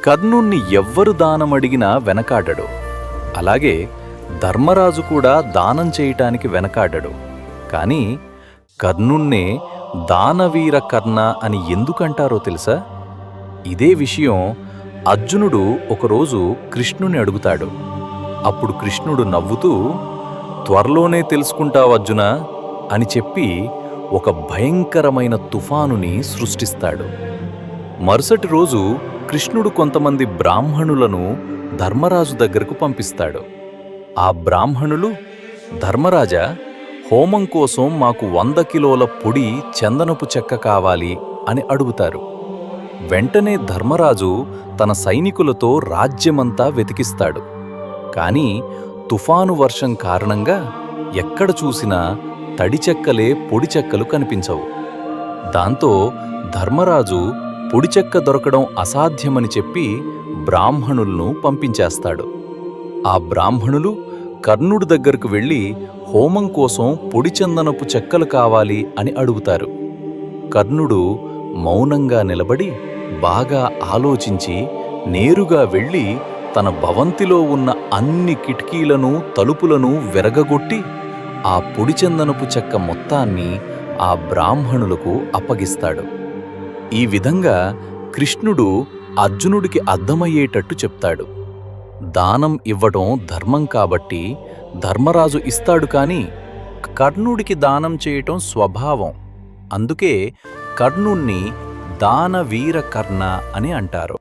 కర్ణుణ్ణి ఎవ్వరు దానమడిగినా వెనకాడడు. అలాగే ధర్మరాజు కూడా దానం చేయటానికి వెనకాడడు. కాని కర్ణుణ్ణే దానవీర కర్ణ అని ఎందుకంటారో తెలుసా? ఇదే విషయం అర్జునుడు ఒకరోజు కృష్ణుని అడుగుతాడు. అప్పుడు కృష్ణుడు నవ్వుతూ, త్వరలోనే తెలుసుకుంటావర్జునా అని చెప్పి ఒక భయంకరమైన తుఫానుని సృష్టిస్తాడు. మరుసటి రోజు కృష్ణుడు కొంతమంది బ్రాహ్మణులను ధర్మరాజు దగ్గరకు పంపిస్తాడు. ఆ బ్రాహ్మణులు, ధర్మరాజా, హోమం కోసం మాకు 100 కిలోల పొడి చందనపు చెక్క కావాలి అని అడుగుతారు. వెంటనే ధర్మరాజు తన సైనికులతో రాజ్యమంతా వెతికిస్తాడు. కాని తుఫాను వర్షం కారణంగా ఎక్కడ చూసినా తడి చెక్కలే పొడి చెక్కలు కనిపించవు. దాంతో ధర్మరాజు పొడి చెక్క దొరకడం అసాధ్యమని చెప్పి బ్రాహ్మణులను పంపించేస్తాడు. ఆ బ్రాహ్మణులు కర్ణుడి దగ్గరకు వెళ్ళి హోమం కోసం పొడి చందనపు చెక్కలు కావాలి అని అడుగుతారు. కర్ణుడు మౌనంగా నిలబడి బాగా ఆలోచించి నేరుగా వెళ్ళి తన భవంతిలో ఉన్న అన్ని కిటికీలను, తలుపులను విరగగొట్టి ఆ పొడి చందనపు చెక్క మొత్తాన్ని ఆ బ్రాహ్మణులకు అప్పగిస్తాడు. ఈ విధంగా కృష్ణుడు అర్జునుడికి అర్థమయ్యేటట్టు చెప్తాడు. దానం ఇవ్వడం ధర్మం కాబట్టి ధర్మరాజు ఇస్తాడు, కాని కర్ణుడికి దానం చేయటం స్వభావం. అందుకే కర్ణుణ్ణి దానవీర కర్ణ అని అంటారు.